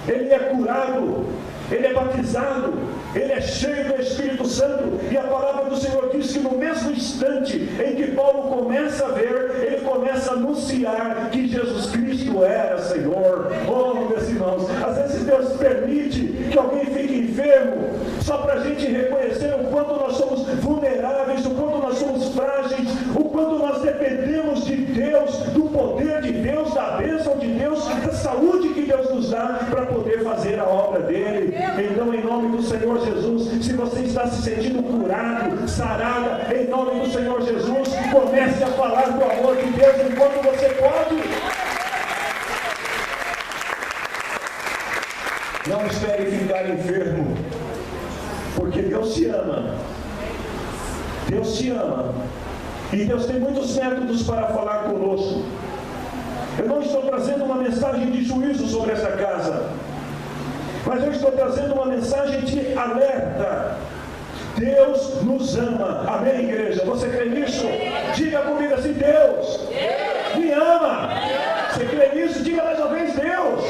Ele é curado, ele é batizado, ele é cheio do Espírito Santo. E a palavra do Senhor diz que no mesmo instante em que Paulo começa a ver, ele começa a anunciar que Jesus Cristo era Senhor. Oh, meus irmãos, às vezes Deus permite que alguém fique enfermo só para a gente reconhecer o quanto nós somos vulneráveis, o quanto nós somos frágeis, o quanto nós dependemos de Deus, do poder de Deus, da bênção de Deus, da saúde que Deus nos dá para poder fazer a obra dele. Então, em nome do Senhor Jesus, se você está se sentindo curado, sarada, em nome do Senhor Jesus, comece a falar do amor de Deus enquanto você pode. Não espere ficar enfermo, porque Deus te ama. Deus te ama. E Deus tem muitos métodos para falar conosco. Eu não estou trazendo uma mensagem de juízo sobre essa casa, mas eu estou trazendo uma mensagem de alerta. Deus nos ama. Amém, igreja? Você crê nisso? Diga comigo assim: Deus me ama. Você crê nisso? Diga mais uma vez: Deus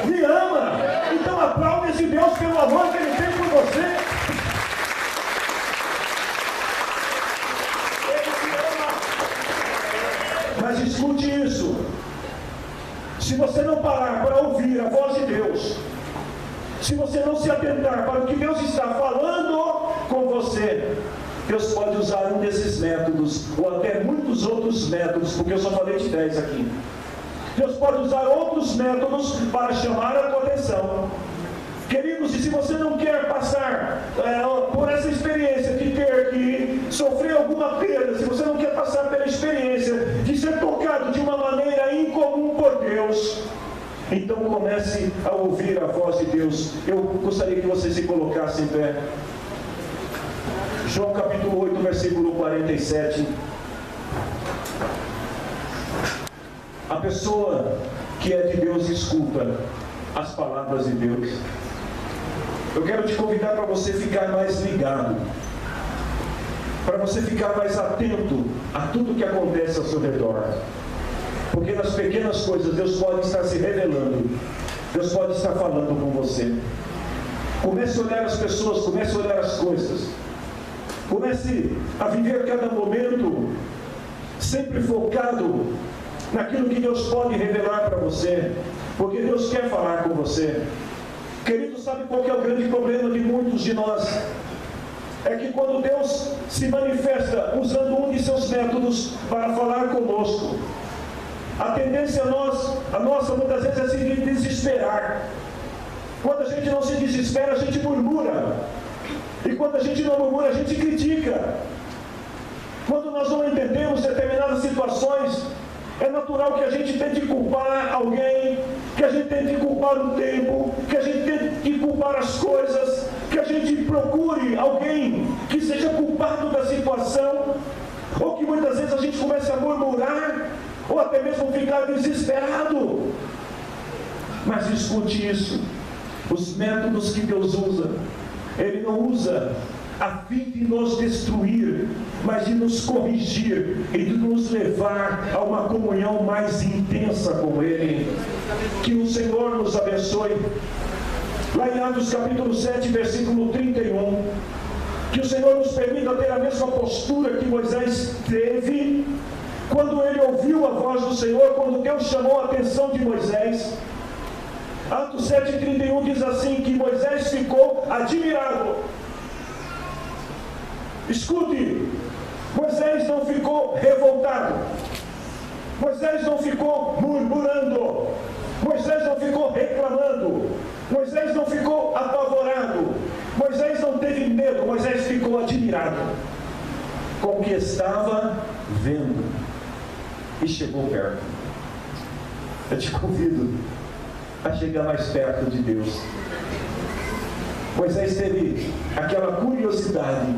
me ama. Então aplaude esse Deus pelo amor que Ele tem por você. Ele te ama. Mas escute isso: se você não parar para ouvir a voz de Deus, se você não se atentar para o que Deus está falando com você, Deus pode usar um desses métodos, ou até muitos outros métodos, porque eu só falei de 10 aqui. Deus pode usar outros métodos para chamar a tua atenção. Queridos, e se você não quer passar por essa experiência de ter que sofrer alguma perda, se você não quer passar pela experiência de ser tocado de uma maneira incomum por Deus, então comece a ouvir a voz de Deus. Eu gostaria que você se colocasse em pé. João capítulo 8, versículo 47. A pessoa que é de Deus escuta as palavras de Deus. Eu quero te convidar para você ficar mais ligado, para você ficar mais atento a tudo que acontece ao seu redor. Porque nas pequenas coisas Deus pode estar se revelando, Deus pode estar falando com você. Comece a olhar as pessoas, comece a olhar as coisas, comece a viver cada momento sempre focado naquilo que Deus pode revelar para você, porque Deus quer falar com você. Querido, sabe qual que é o grande problema de muitos de nós? É que quando Deus se manifesta usando um de seus métodos para falar conosco, a tendência a nossa muitas vezes é se desesperar. Quando a gente não se desespera, a gente murmura. E quando a gente não murmura, a gente critica. Quando nós não entendemos determinadas situações, é natural que a gente tente culpar alguém, que a gente tente culpar o tempo, que a gente tente culpar as coisas, que a gente procure alguém que seja culpado da situação, ou que muitas vezes a gente começa a murmurar, ou até mesmo ficar desesperado. Mas escute isso: os métodos que Deus usa, Ele não usa a fim de nos destruir, mas de nos corrigir e de nos levar a uma comunhão mais intensa com Ele. Que o Senhor nos abençoe. Lá em Atos capítulo 7, versículo 31, que o Senhor nos permita ter a mesma postura que Moisés teve quando ele ouviu a voz do Senhor, quando Deus chamou a atenção de Moisés. Atos 7,31 diz assim, que Moisés ficou admirado. Escute, Moisés não ficou revoltado, Moisés não ficou murmurando, Moisés não ficou reclamando, Moisés não ficou apavorado, Moisés não teve medo, Moisés ficou admirado com o que estava vendo e chegou perto. Eu te convido a chegar mais perto de Deus. Moisés teve aquela curiosidade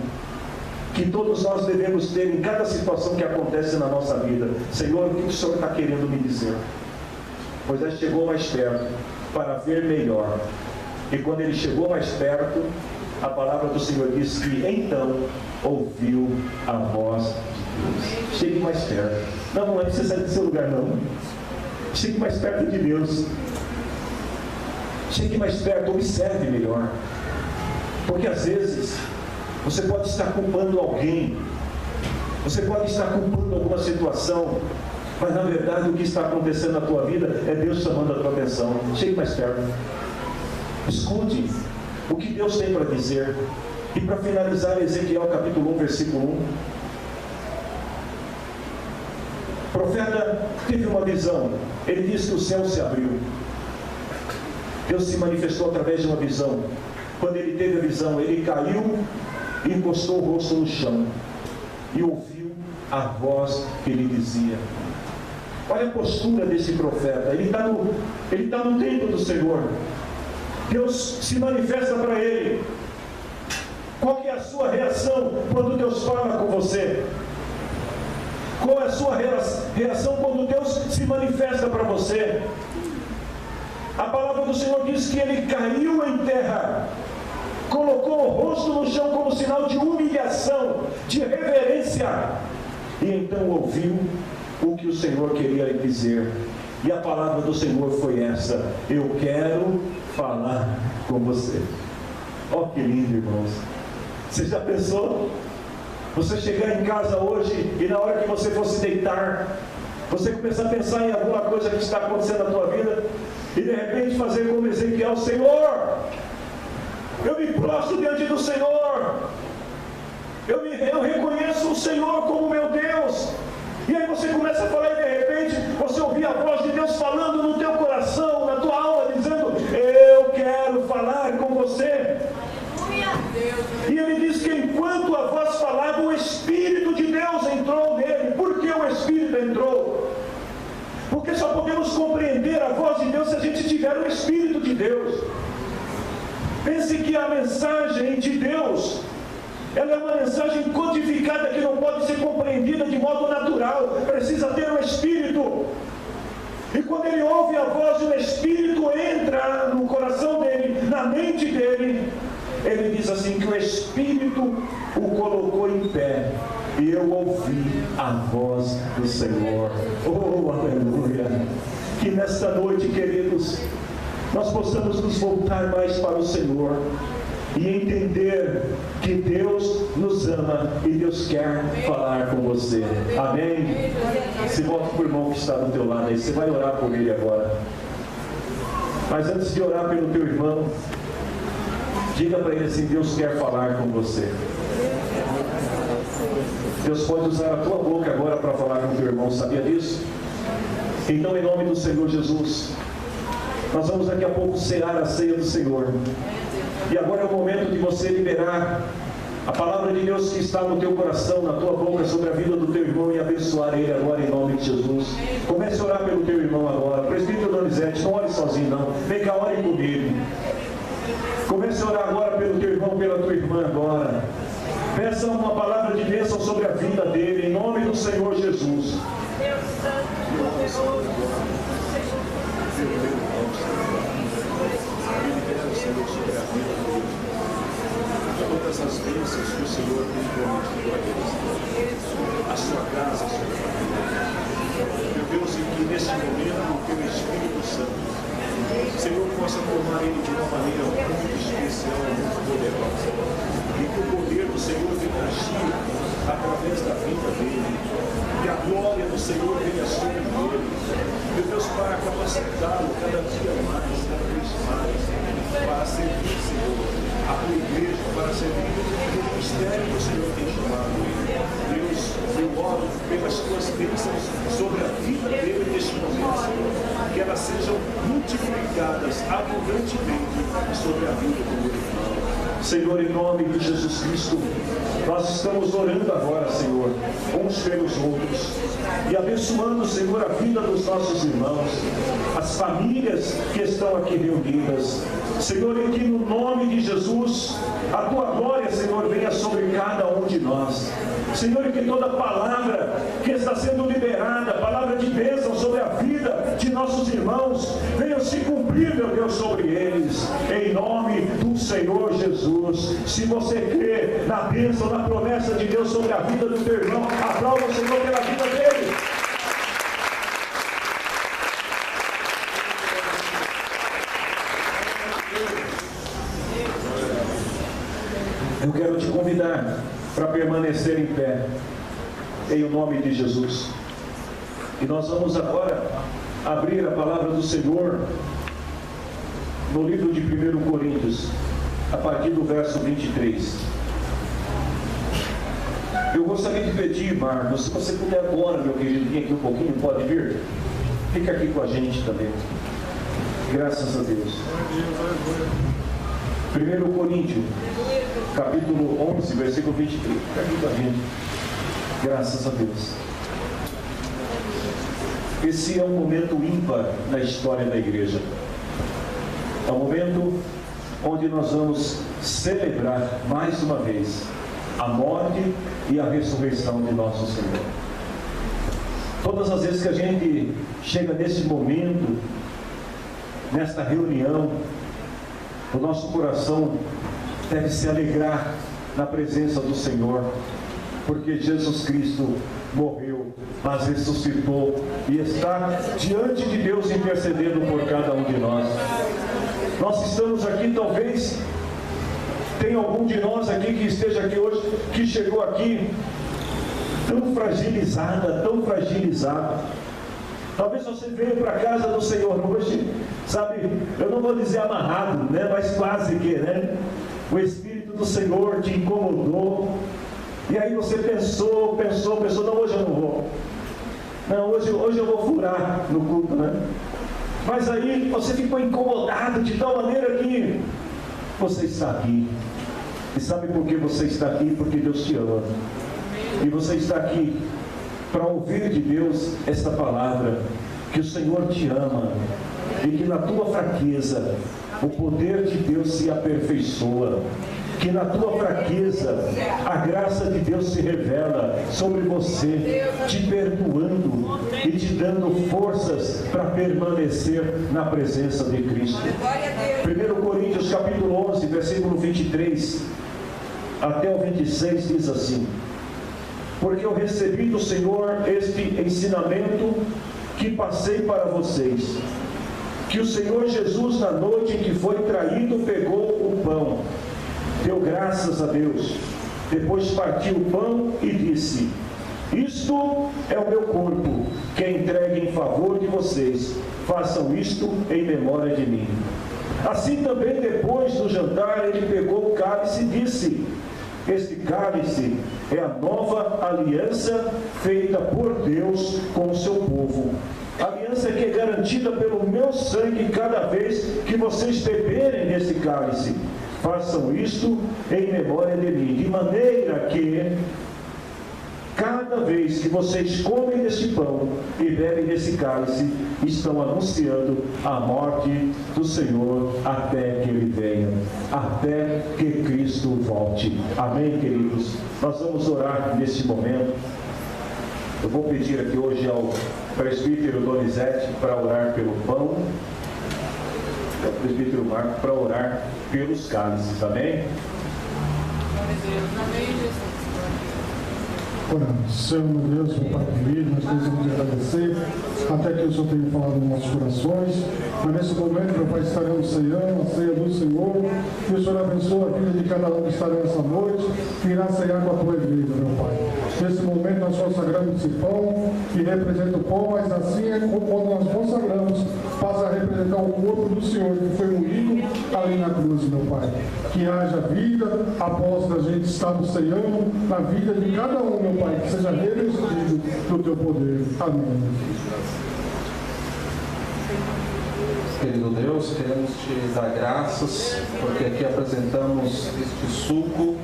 que todos nós devemos ter em cada situação que acontece na nossa vida. Senhor, o que o Senhor está querendo me dizer? Moisés chegou mais perto para ver melhor. E quando ele chegou mais perto, a palavra do Senhor diz que então ouviu a voz de Deus. Chegue mais perto. Não é necessário do seu lugar, não. Chegue mais perto de Deus. Chegue mais perto, observe melhor. Porque às vezes você pode estar culpando alguém, você pode estar culpando alguma situação, mas na verdade o que está acontecendo na tua vida é Deus chamando a tua atenção. Chegue mais perto, escute o que Deus tem para dizer. E para finalizar, Ezequiel capítulo 1, versículo 1, o profeta teve uma visão. Ele disse que o céu se abriu, Deus se manifestou através de uma visão. Quando ele teve a visão, ele caiu e encostou o rosto no chão e ouviu a voz que lhe dizia. Olha a postura desse profeta. Ele está no templo do Senhor. Deus se manifesta para ele. Qual que é a sua reação quando Deus fala com você? Qual é a sua reação quando Deus se manifesta para você? A palavra do Senhor diz que ele caiu em terra, colocou o rosto no chão como sinal de humilhação, de reverência, e então ouviu o que o Senhor queria lhe dizer. E a palavra do Senhor foi essa: eu quero falar com você. Oh, que lindo, irmãos! Você já pensou? Você chegar em casa hoje e na hora que você for se deitar, você começar a pensar em alguma coisa que está acontecendo na tua vida, e de repente fazer como Ezequiel: Senhor, eu me prostro diante do Senhor, eu reconheço o Senhor como meu Deus. E aí você começa a falar, e de repente você ouvir a voz de Deus falando no teu coração, na tua alma, dizendo: eu quero falar com você. E ele diz que enquanto a voz falava, o Espírito de Deus entrou nele. Por que o Espírito entrou? Porque só podemos compreender a voz de Deus se a gente tiver o Espírito de Deus. Pense que a mensagem de Deus, ela é uma mensagem codificada que não pode ser compreendida de modo natural, precisa ter o Espírito. E quando ele ouve a voz, o Espírito entra no coração dele, na mente dele. Ele diz assim que o Espírito o colocou em pé, e eu ouvi a voz do Senhor. Oh, aleluia! Que nesta noite, queridos, nós possamos nos voltar mais para o Senhor e entender que Deus nos ama e Deus quer falar com você. Amém? Se volta para o irmão que está do teu lado aí, você vai orar por ele agora. Mas antes de orar pelo teu irmão, diga para ele assim: Deus quer falar com você. Deus pode usar a tua boca agora para falar com o teu irmão, sabia disso? Então, em nome do Senhor Jesus, nós vamos daqui a pouco cear a ceia do Senhor. E agora é o momento de você liberar a palavra de Deus que está no teu coração, na tua boca, sobre a vida do teu irmão, e abençoar ele agora em nome de Jesus. Comece a orar pelo teu irmão agora. Presbítero Donizete, não ore sozinho não. Vem cá, ore comigo. Comece a orar agora pelo teu irmão, pela tua irmã agora. Peça uma palavra de bênção sobre a vida dele, em nome do Senhor Jesus. Todas as bênçãos que o Senhor tem prometido a eles, a sua casa, a sua família. Meu Deus, e que neste momento o teu Espírito Santo, Senhor, possa formar ele de uma maneira muito especial, muito poderosa, e que o poder do Senhor venha agir através da vida dele, que a glória do Senhor venha sobre ele, meu Deus, para capacitá-lo cada dia mais, cada vez mais, para servir, Senhor, a tua igreja, para servir o ministério que o Senhor tem chamado ele. Deus, eu oro pelas tuas bênçãos sobre a vida dele neste momento, Senhor, que elas sejam multiplicadas abundantemente sobre a vida do meu irmão. Senhor, em nome de Jesus Cristo, nós estamos orando agora, Senhor, uns pelos outros, e abençoando, Senhor, a vida dos nossos irmãos, as famílias que estão aqui reunidas. Senhor, e que no nome de Jesus, a tua glória, Senhor, venha sobre cada um de nós. Senhor, e que toda palavra que está sendo liberada, palavra de bênção sobre a vida de nossos irmãos, venha se cumprir, meu Deus, sobre eles, em nome do Senhor Jesus. Se você crê na bênção, na promessa de Deus sobre a vida do teu irmão, aplauda o Senhor pela vida dele. Eu quero te convidar para permanecer em pé, em o nome de Jesus. E nós vamos agora abrir a palavra do Senhor no livro de 1 Coríntios, a partir do verso 23. Eu gostaria de pedir, Marcos, se você puder agora, meu querido, vir aqui um pouquinho, pode vir? Fica aqui com a gente também. Graças a Deus. 1 Coríntios, capítulo 11, versículo 23. Fica aqui com a gente. Graças a Deus. Esse é um momento ímpar na história da igreja. É um momento onde nós vamos celebrar mais uma vez a morte e a ressurreição de nosso Senhor. Todas as vezes que a gente chega nesse momento, nesta reunião, o nosso coração deve se alegrar na presença do Senhor, porque Jesus Cristo morreu, mas ressuscitou e está diante de Deus intercedendo por cada um de nós. Nós estamos aqui, talvez tem algum de nós aqui que esteja aqui hoje, que chegou aqui tão fragilizado. Talvez você veio para a casa do Senhor hoje, sabe, eu não vou dizer amarrado, né, mas quase que, né? O Espírito do Senhor te incomodou, e aí você pensou, não, hoje eu não vou. Não, hoje eu vou furar no culto, né? Mas aí você ficou incomodado de tal maneira que você está aqui. E sabe por que você está aqui? Porque Deus te ama. E você está aqui para ouvir de Deus esta palavra, que o Senhor te ama e que na tua fraqueza o poder de Deus se aperfeiçoa, que na tua fraqueza a graça de Deus se revela sobre você, te perdoando e te dando forças para permanecer na presença de Cristo. 1 Coríntios capítulo 11, versículo 23 até o 26 diz assim: porque eu recebi do Senhor este ensinamento que passei para vocês, que o Senhor Jesus, na noite em que foi traído, pegou o pão, deu graças a Deus, depois partiu o pão e disse: isto é o meu corpo, que é entregue em favor de vocês, façam isto em memória de mim. Assim também, depois do jantar, ele pegou o cálice e disse: este cálice é a nova aliança feita por Deus com o seu povo. Aliança que é garantida pelo meu sangue cada vez que vocês beberem desse cálice. Façam isto em memória de mim, de maneira que cada vez que vocês comem desse pão e bebem desse cálice, estão anunciando a morte do Senhor até que Ele venha, até que Cristo volte. Amém, queridos? Nós vamos orar nesse momento. Eu vou pedir aqui hoje ao presbítero Donizete para orar pelo pão, ao presbítero Marco para orar pelos cálices. Amém? Amém, Jesus. Oramos. Senhor, meu Deus, meu Pai querido, nós precisamos agradecer até que o Senhor tenha falado nos nossos corações, mas nesse momento, meu Pai, estaremos ceando a ceia do Senhor, e o Senhor abençoa a vida de cada um que estará nessa noite e irá ceiar com a tua igreja, meu Pai. Nesse momento nós consagramos esse pão, que representa o pão, mas assim é quando nós consagramos, passa a representar o corpo do Senhor, que foi moído ali na cruz, meu Pai. Que haja vida após a gente estar ceando na vida de cada um, meu Pai, que seja revestido do teu poder. Amém. Querido Deus, queremos te dar graças, porque aqui apresentamos este suco.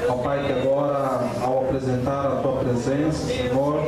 Ó Pai, que agora, ao apresentar a tua presença, Senhor,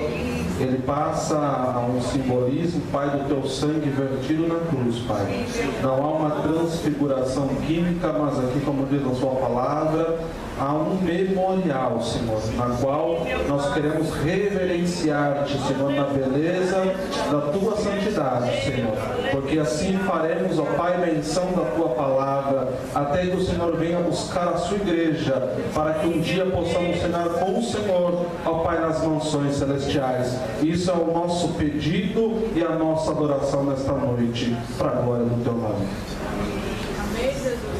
ele passa a um simbolismo, Pai, do teu sangue vertido na cruz, Pai. Não há uma transfiguração química, mas aqui, como diz a sua palavra, há um memorial, Senhor, na qual nós queremos reverenciar-te, Senhor, na beleza da tua santidade, Senhor, porque assim faremos, ó Pai, menção da tua palavra, até que o Senhor venha buscar a sua igreja, para que um dia possamos cenar com o Senhor, ó Pai, nas mansões celestiais. Isso é o nosso pedido e a nossa adoração nesta noite, para a glória do teu nome. Amém, Jesus.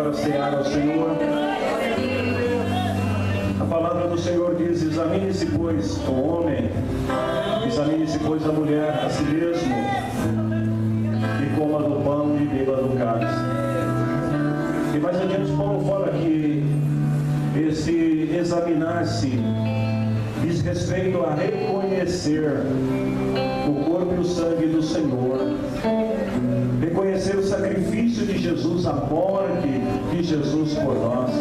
para cear ao Senhor. A palavra do Senhor diz: examine-se, pois, o homem, examine-se, pois, a mulher a si mesmo, e coma do pão e beba do cálice. E mais adiante Paulo fala que esse examinar-se diz respeito a reconhecer o corpo e o sangue do Senhor, reconhecer o sacrifício de Jesus, a morte de Jesus por nós.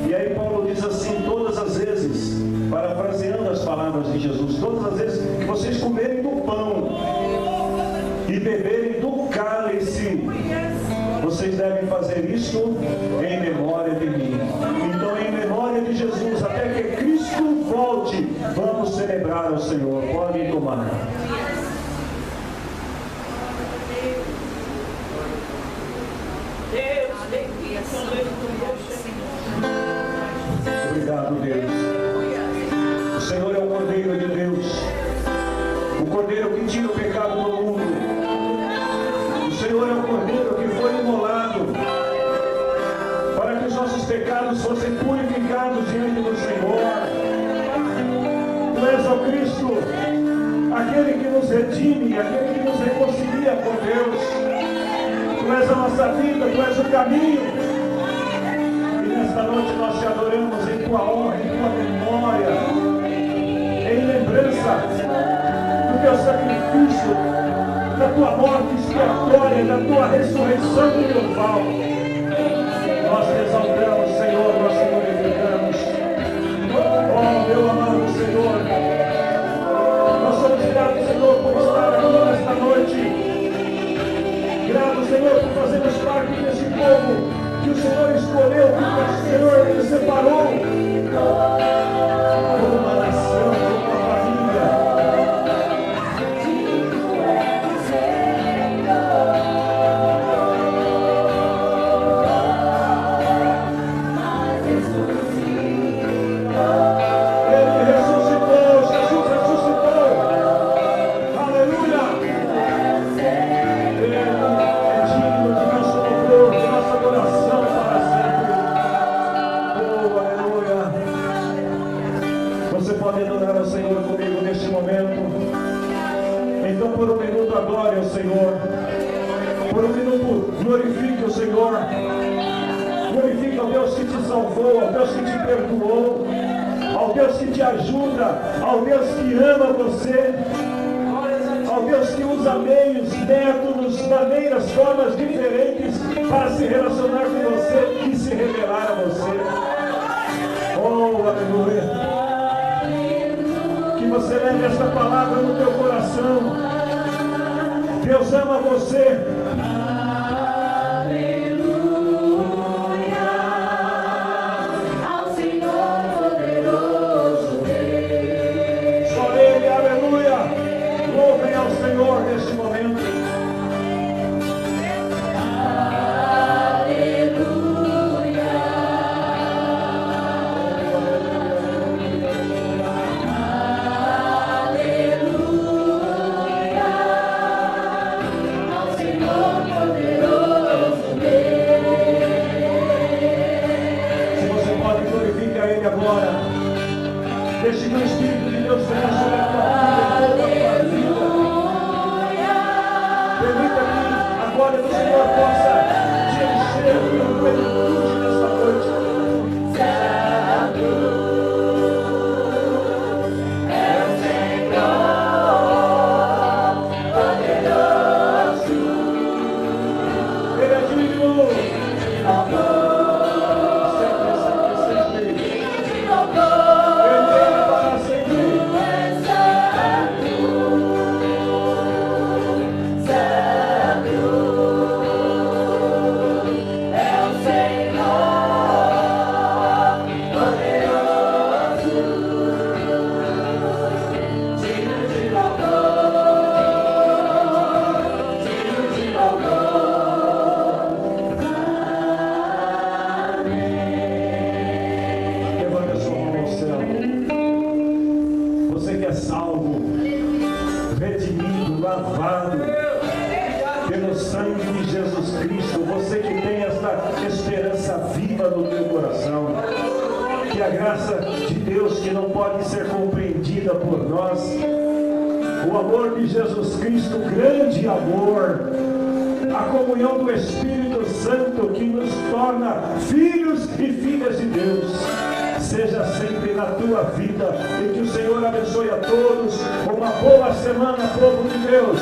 E aí Paulo diz assim: todas as vezes, parafraseando as palavras de Jesus, todas as vezes que vocês comerem do pão e beberem do cálice, vocês devem fazer isso em memória de mim. Então, em memória de Jesus, até que Cristo volte, vamos celebrar ao Senhor. Podem tomar. Obrigado, Deus. O Senhor é o Cordeiro de Deus, o Cordeiro que tira o pecado do mundo. O Senhor é o Cordeiro que foi imolado para que os nossos pecados fossem purificados diante do Senhor. Tu és o Cristo, aquele que nos redime, aquele que nos reconcilia com Deus. Tu és a nossa vida, Tu és o caminho. E nesta noite nós te adoramos em Tua honra, em Tua memória, em lembrança do Teu sacrifício, da Tua morte expiatória, da Tua ressurreição triunfal. Nós te exaltamos, Senhor, nós te glorificamos. Oh, meu amado Senhor, nós somos gratos, Senhor, por estar aqui nesta noite. Gratos, Senhor, por fazermos parte desse povo que o Senhor escolheu, que o Senhor te separou como uma nação, como uma família. Então, por um minuto, adore ao Senhor. Por um minuto, glorifique o Senhor. Glorifique ao Deus que te salvou, ao Deus que te perdoou, ao Deus que te ajuda, ao Deus que ama você, ao Deus que usa meios, métodos, maneiras, formas diferentes para se relacionar com você e se revelar a você. Oh, aleluia! Que você leve esta palavra no teu coração. Deus ama você. Neste momento, se você pode, glorificar Ele agora. Deixe que o Espírito de Deus venha sobre a tua vida, toda a tua vida. Permita que a glória do Senhor possa te encher com plenitude nesta noite. É o Senhor poderoso. Ele é digno. Sempre, sempre, sempre. Ele é para sempre. viva no teu coração. Que a graça de Deus, que não pode ser compreendida por nós, o amor de Jesus Cristo, grande amor, a comunhão do Espírito Santo que nos torna filhos e filhas de Deus, seja sempre na tua vida, e que o Senhor abençoe a todos. Uma boa semana, povo de Deus.